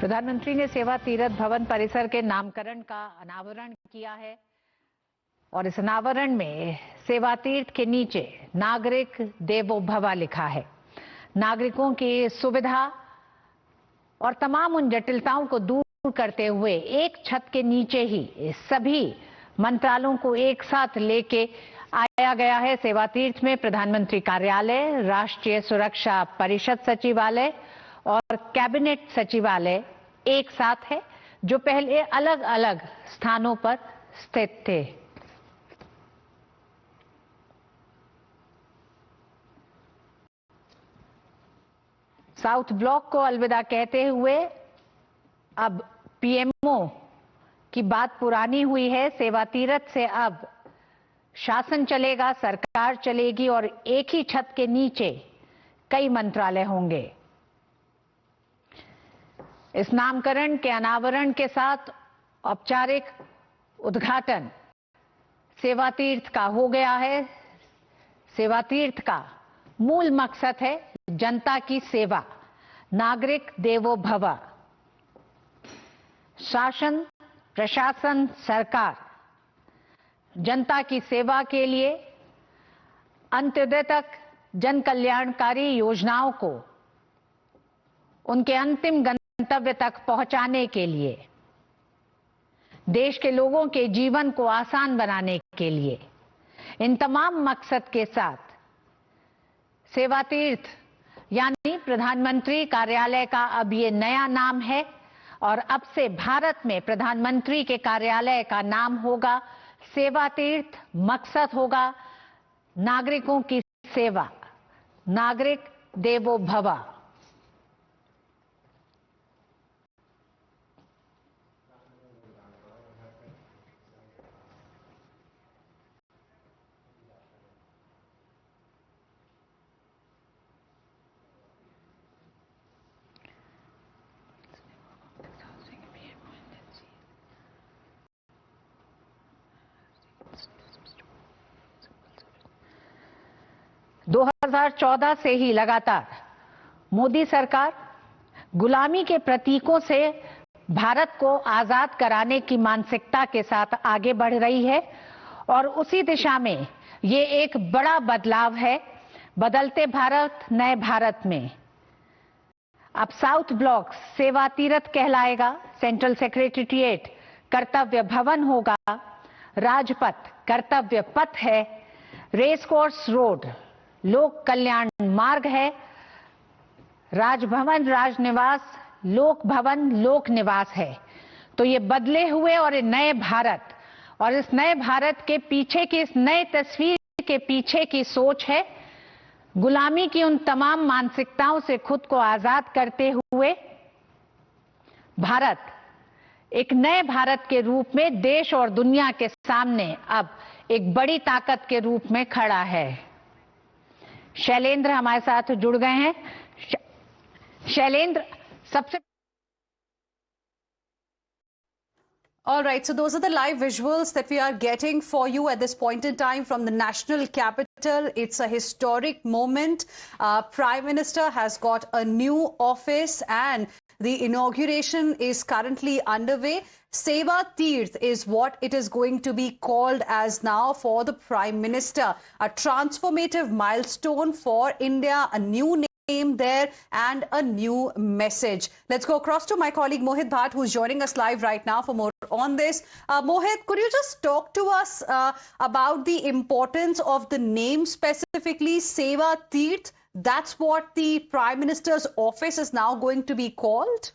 प्रधानमंत्री ने सेवा तीर्थ भवन परिसर के नामकरण का अनावरण किया है और इस अनावरण में सेवा तीर्थ के नीचे नागरिक देवो भव लिखा है। नागरिकों की सुविधा और तमाम उन जटिलताओं को दूर करते हुए एक छत के नीचे ही सभी मंत्रालयों को एक साथ लेके आया गया है। सेवा तीर्थ में प्रधानमंत्री कार्यालय, राष्ट्रीय सुरक्षा परिषद सचिवालय और कैबिनेट सचिवालय एक साथ है, जो पहले अलग अलग स्थानों पर स्थित थे। साउथ ब्लॉक को अलविदा कहते हुए अब पीएमओ की बात पुरानी हुई है। सेवा तीर्थ से अब शासन चलेगा, सरकार चलेगी और एक ही छत के नीचे कई मंत्रालय होंगे। इस नामकरण के अनावरण के साथ औपचारिक उद्घाटन सेवा तीर्थ का हो गया है। सेवा तीर्थ का मूल मकसद है जनता की सेवा, नागरिक देवो भव। शासन, प्रशासन, सरकार जनता की सेवा के लिए अंत्योदय तक जन कल्याणकारी योजनाओं को उनके अंतिम गंतव्य तक पहुंचाने के लिए, देश के लोगों के जीवन को आसान बनाने के लिए, इन तमाम मकसद के साथ सेवा तीर्थ यानी प्रधानमंत्री कार्यालय का अब ये नया नाम है और अब से भारत में प्रधानमंत्री के कार्यालय का नाम होगा सेवा तीर्थ। मकसद होगा नागरिकों की सेवा, नागरिक देवो भव। दो 2014 से ही लगातार मोदी सरकार गुलामी के प्रतीकों से भारत को आजाद कराने की मानसिकता के साथ आगे बढ़ रही है और उसी दिशा में ये एक बड़ा बदलाव है। बदलते भारत, नए भारत में अब साउथ ब्लॉक सेवा तीर्थ कहलाएगा। सेंट्रल सेक्रेटेरिएट कर्तव्य भवन होगा, राजपथ कर्तव्य पथ है, रेस कोर्स रोड लोक कल्याण मार्ग है, राजभवन राजनिवास लोक भवन लोक निवास है। तो ये बदले हुए और नए भारत, और इस नए भारत के पीछे की, इस नए तस्वीर के पीछे की सोच है गुलामी की उन तमाम मानसिकताओं से खुद को आजाद करते हुए भारत एक नए भारत के रूप में देश और दुनिया के सामने अब एक बड़ी ताकत के रूप में खड़ा है। शैलेंद्र हमारे साथ जुड़ गए हैं। शैलेंद्र, सबसे All right, so those are the live visuals that we are getting for you at this point in time from the national capital. It's a historic moment. Prime Minister has got a new office and the inauguration is currently underway. Seva Teerth is what it is going to be called as now for the Prime Minister. A transformative milestone for India, a new name there and a new message. Let's go across to my colleague Mohit Bhatt, who's joining us live right now for more on this. Mohit, could you just talk to us about the importance of the name specifically, Seva Teerth? That's what the Prime Minister's office is now going to be called?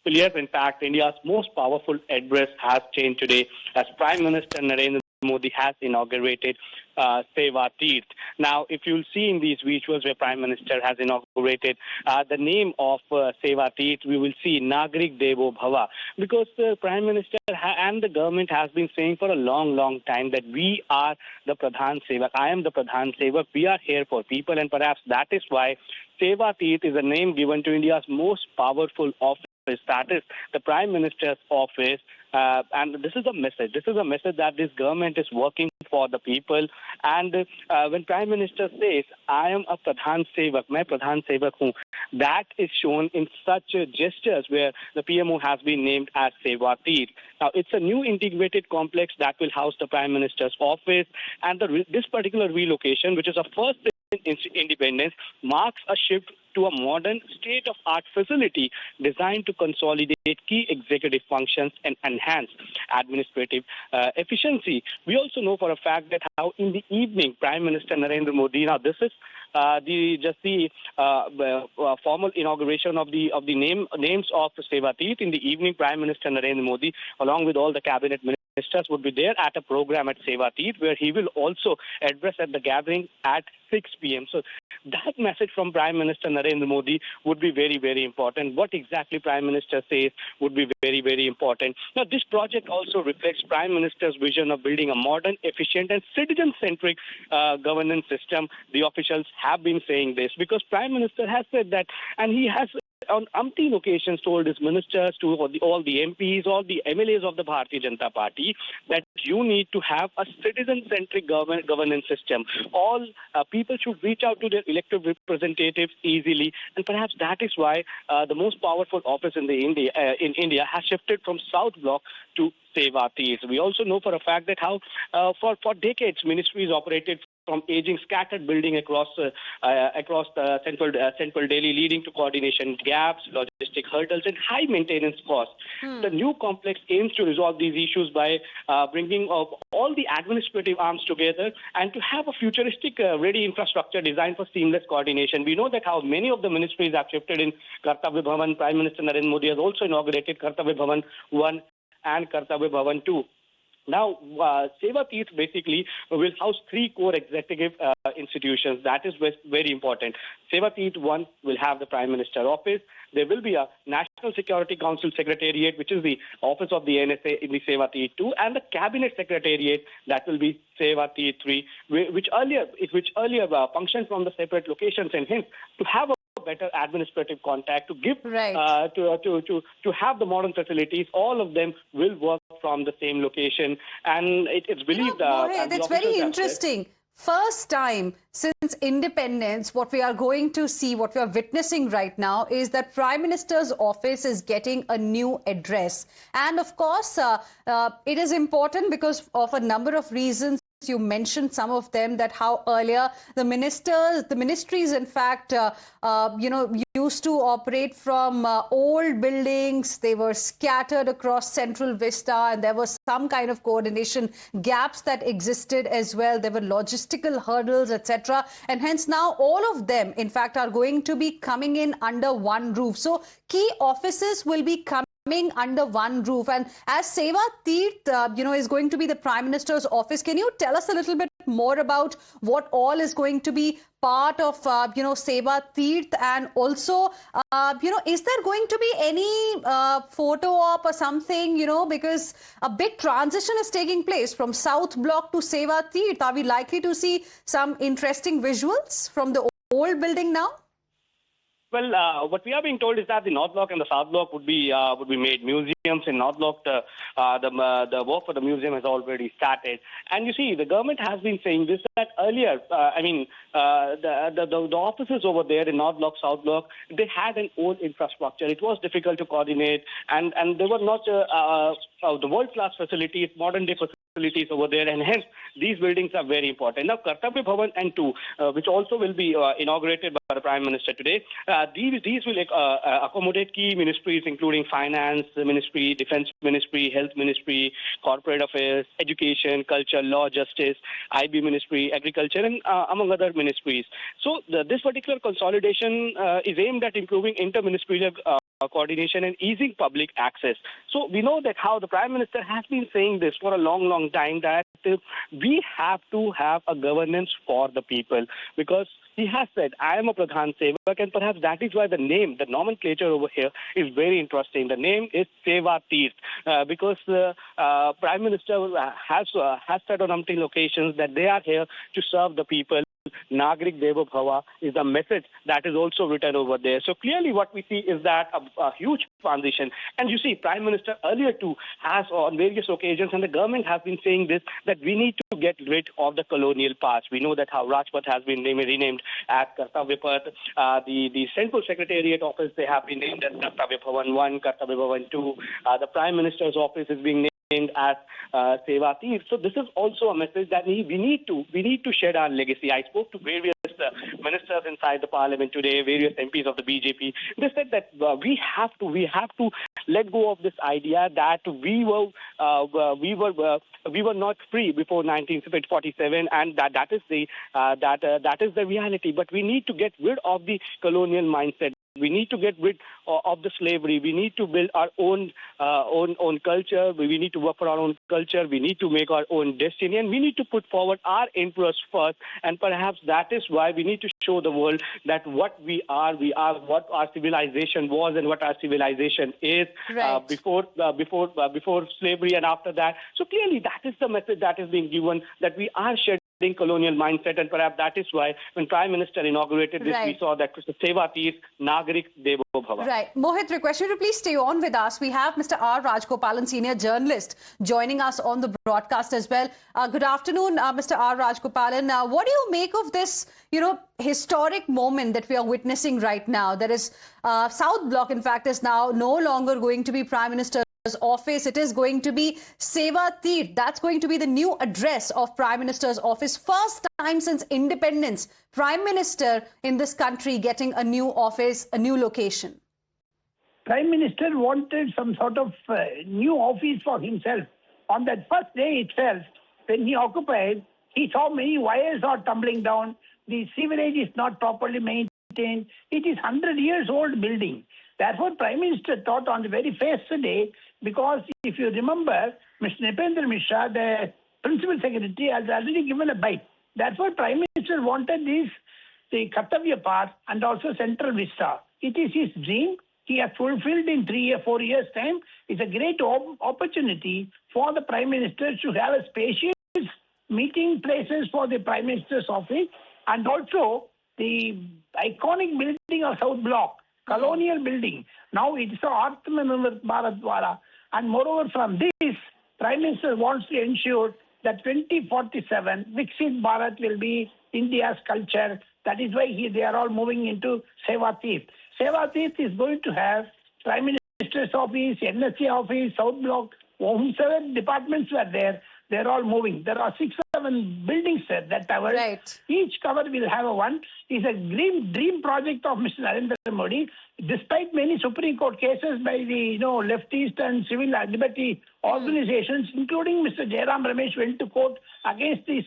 Well, yes, in fact, India's most powerful address has changed today as Prime Minister Narendra Modi has inaugurated Seva Teerth. Now, if you'll see in these visuals where Prime Minister has inaugurated the name of Seva Teerth, we will see Nagrik Devo Bhava, because the Prime Minister and the government has been saying for a long time that we are the Pradhan Sevak. I am the Pradhan Sevak. We are here for people, and perhaps that is why Seva Teerth is a name given to India's most powerful office. That is the Prime Minister's office, and this is a message. This is a message that this government is working for the people. And when Prime Minister says, I am a Pradhan Sevak, मैं Pradhan Sevak हूँ, that is shown in such gestures where the PMO has been named as Seva Teerth. Now, it's a new integrated complex that will house the Prime Minister's office, and this particular relocation, which is a first in independence, marks a shift to a modern state-of-art facility designed to consolidate key executive functions and enhance administrative efficiency. We also know for a fact that how in the evening, Prime Minister Narendra Modi, now this is the formal inauguration of the names of Seva Teerth. In the evening, Prime Minister Narendra Modi, along with all the cabinet ministers, would be there at a program at Seva Teerth, where he will also address at the gathering at 6 p.m. So that message from Prime Minister Narendra Modi would be very, very important. What exactly Prime Minister says would be very, very important. Now, this project also reflects Prime Minister's vision of building a modern, efficient and citizen-centric governance system. The officials have been saying this because Prime Minister has said that, and he has on umpteen occasions told his ministers, to all the MPs, all the MLAs of the Bharatiya Janata Party, that you need to have a citizen-centric governance system. All people should reach out to their elected representatives easily, and perhaps that is why the most powerful office in India has shifted from South Block to Seva Teerth. We also know for a fact that how for decades ministries operated from aging scattered building across the central Delhi, leading to coordination gaps, logistic hurdles, and high maintenance costs. The new complex aims to resolve these issues by bringing all the administrative arms together and to have a futuristic, ready infrastructure designed for seamless coordination. We know that how many of the ministries have shifted in Kartavya Bhavan. Prime Minister Narendra Modi has also inaugurated Kartavya Bhavan 1 and Kartavya Bhavan 2. Now, Seva Teerth basically will house three core executive institutions. That is very important. Seva Teerth 1 will have the Prime Minister office. There will be a National Security Council Secretariat, which is the office of the NSA in the Seva Teerth 2, and the Cabinet Secretariat, that will be Seva Teerth 3, which earlier functioned from the separate locations, and hence to have a better administrative contact, to give to have the modern facilities, all of them will work from the same location, and it's believed. That's very interesting. First time since independence, what we are going to see, what we are witnessing right now, is that Prime Minister's office is getting a new address, and of course, it is important because of a number of reasons. You mentioned some of them, that how earlier the ministries, in fact, used to operate from old buildings. They were scattered across Central Vista, and there was some kind of coordination gaps that existed as well. There were logistical hurdles, etc. And hence now all of them, in fact, are going to be coming in under one roof. So key offices will be coming under one roof, and as Seva Teerth, is going to be the Prime Minister's office. Can you tell us a little bit more about what all is going to be part of, Seva Teerth, and also, is there going to be any photo op or something, because a big transition is taking place from South Block to Seva Teerth. Are we likely to see some interesting visuals from the old building now? Well, what we are being told is that the North Block and the South Block would be made museums. In North Block, the work for the museum has already started. And you see, the government has been saying this, that earlier, the offices over there in North Block, South Block, they had an old infrastructure. It was difficult to coordinate, and they were not the world-class facilities, modern-day facilities over there, and hence these buildings are very important. Now, Kartavya Bhavan and 2, which also will be inaugurated by the Prime Minister today, these will accommodate key ministries, including Finance Ministry, Defence Ministry, Health Ministry, Corporate Affairs, Education, Culture, Law, Justice, IB Ministry, Agriculture, and among other ministries. So this particular consolidation is aimed at improving interministerial coordination and easing public access. So we know that how the Prime Minister has been saying this for a long, long time, that we have to have a governance for the people, because he has said, I am a Pradhan Sevak, and perhaps that is why the name, the nomenclature over here is very interesting. The name is Seva Teerth, because the Prime Minister has said on umpteen occasions that they are here to serve the people. Nagrik Devo Bhava is the message that is also written over there. So clearly what we see is that a huge transition. And you see, Prime Minister earlier too has on various occasions, and the government has been saying this, that we need to get rid of the colonial past. We know that how Rajpath has been renamed as Kartavya Path. The Central Secretariat office, they have been named as Kartavya Bhavan 1, Kartavya Bhavan 2. The Prime Minister's office is being named as Seva Teerth. So this is also a message that we need to shed our legacy. I spoke to various ministers inside the parliament today, various MPs of the BJP. They said that we have to let go of this idea that we were not free before 1947, and that is the reality. But we need to get rid of the colonial mindset. We need to get rid of the slavery. We need to build our own culture. We need to work for our own culture. We need to make our own destiny, and we need to put forward our interests first. And perhaps that is why we need to show the world that what we are what our civilization was and what our civilization is, Right. before slavery and after that. So clearly, that is the message that is being given, that we are shedding colonial mindset, and perhaps that is why when Prime Minister inaugurated this, Right. we saw that Seva Teerth, Nagrik Devo Bhava. Right. Mohit, request you to please stay on with us. We have Mr. R. Rajgopalan, senior journalist, joining us on the broadcast as well. Good afternoon, Mr. R. Rajgopalan. What do you make of this, historic moment that we are witnessing right now? There is South Block, in fact, is now no longer going to be Prime Minister's office. It is going to be Seva Teerth. That's going to be the new address of Prime Minister's office. First time since independence, Prime Minister in this country getting a new office, a new location. Prime Minister wanted some sort of new office for himself. On that first day itself, when he occupied, he saw many wires are tumbling down. The sewerage is not properly maintained. It is 100 years old building. Therefore, Prime Minister thought on the very first day, because if you remember, Mr. Narendra Mishra, the Principal Secretary, has already given a bite. Therefore, Prime Minister wanted the Kartavya Path and also Central Vista. It is his dream. He has fulfilled in 3 or 4 years' time. It's a great opportunity for the Prime Minister to have a spacious meeting places for the Prime Minister's office, and also the iconic building of South Block, Colonial building. Now it is a Atmanirbhar Bharat Dwara. And moreover, from this, Prime Minister wants to ensure that 2047, Viksit Bharat will be India's culture. That is why they are all moving into Seva Teerth. Seva Teerth is going to have Prime Minister's office, NSC office, South Block, whomsoever departments were there, they're all moving. There are 6 or 7 buildings there that tower. Right. Each cover will have a one. It's a dream project of Mr. Narendra Modi. Despite many Supreme Court cases by the leftist and civil liberty organizations, including Mr. Jairam Ramesh, went to court against this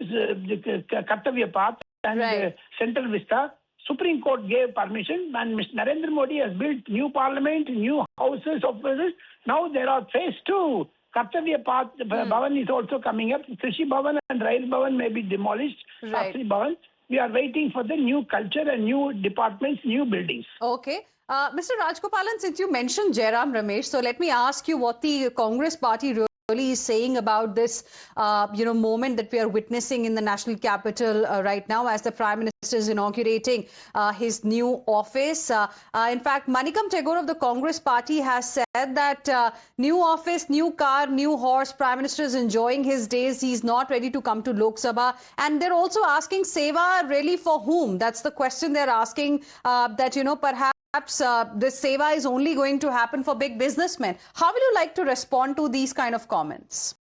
Kartavya Path and Right. Central Vista. Supreme Court gave permission, and Mr. Narendra Modi has built new parliament, new houses of offices. Now there are phase 2. Kartavya Path Bhavan is also coming up. Krishi Bhavan and Rail Bhavan may be demolished. Right. Shastri Bhavan. We are waiting for the new culture and new departments, new buildings. Okay. Mr. Rajgopalan, since you mentioned Jairam Ramesh, so let me ask you what the Congress party really is saying about this, moment that we are witnessing in the national capital right now as the Prime Minister is inaugurating his new office. In fact, Manikam Tagore of the Congress party has said that new office, new car, new horse, Prime Minister is enjoying his days. He's not ready to come to Lok Sabha. And they're also asking Seva really for whom? That's the question they're asking, perhaps this Seva is only going to happen for big businessmen. How will you like to respond to these kind of comments?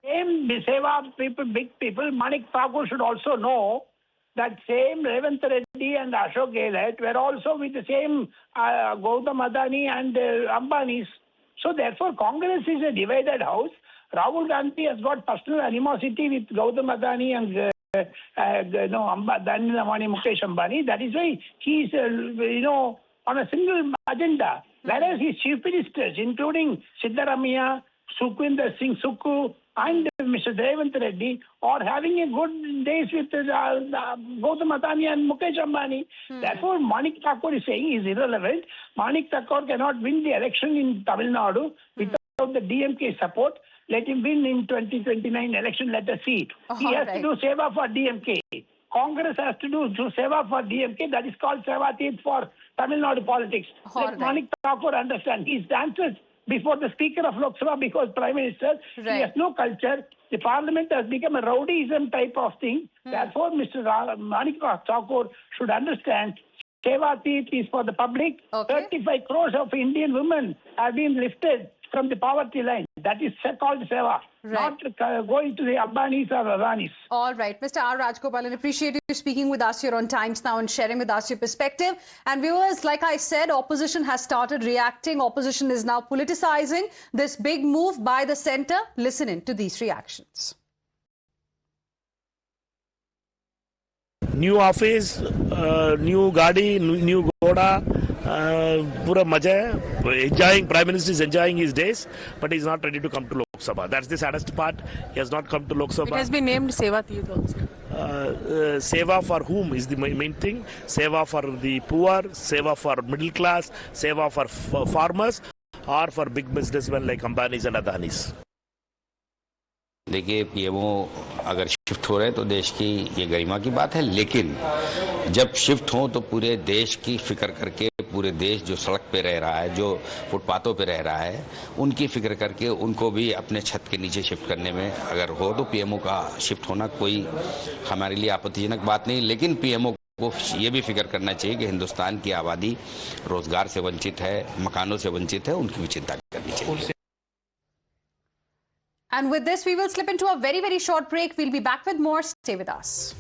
Same Seva people, big people, Manik Thakur should also know that same Revant Reddy and Ashok Gehlot were also with the same Gautam Adani and Ambanis. So therefore, Congress is a divided house. Rahul Gandhi has got personal animosity with Gautam Adani and Adani, Mukesh Ambani. That is why he is, on a single agenda. Whereas his chief ministers, including Siddaramaiah, Sukhwinder Singh Sukhu, and Mr. Revant Reddy, are having a good days with Gautam Adani and Mukesh Ambani. Therefore, Manik Thakur is saying is irrelevant. Manik Thakur cannot win the election in Tamil Nadu without the DMK support. Let him win in 2029 election. Let us see. He has to do Seva for DMK. Congress has to do Seva for DMK. That is called Seva Teerth for Tamil Nadu politics. Let Manik Thakur understand. He dances before the Speaker of Lok Sabha because Prime Minister. He has no culture. The Parliament has become a rowdyism type of thing. Therefore, Mr. Manik Thakur should understand Seva Teerth is for the public. 35 crores of Indian women have been lifted from the poverty line. That is called Seva, not going to the Ambanis or Adanis. All right, Mr. R. Rajgopalan, appreciate you speaking with us here on Times Now and sharing with us your perspective. And viewers, like I said, opposition has started reacting. Opposition is now politicizing this big move by the centre. Listen in to these reactions. New office, new Gadi, new Goda, pura maja hai. Enjoying, Prime Minister is enjoying his days, but he is not ready to come to Lok Sabha. That's the saddest part. He has not come to Lok Sabha. It has been named Seva Teerth also. Seva for whom is the main thing. Seva for the poor, Seva for middle class, Seva for farmers, or for big businessmen like Ambanis and Adanis. देखिए PMO अगर shift हो रहे हैं तो देश की ये गरिमा की बात है, लेकिन जब शिफ्ट हो तो पूरे देश की फिक्र करके, पूरे देश जो सड़क पे रह रहा है, जो फुटपाथों पे रह रहा है, उनकी फिक्र करके उनको भी अपने छत के नीचे शिफ्ट करने में अगर हो तो पीएमओ का शिफ्ट होना कोई हमारे लिए आपत्तिजनक बात नहीं। लेकिन पीएमओ को ये भी फिक्र करना चाहिए कि हिंदुस्तान की आबादी रोजगार से वंचित है, मकानों से वंचित है, उनकी भी चिंता करनी चाहिए। And with this, we will slip into a very, very short break. We'll be back with more. Stay with us.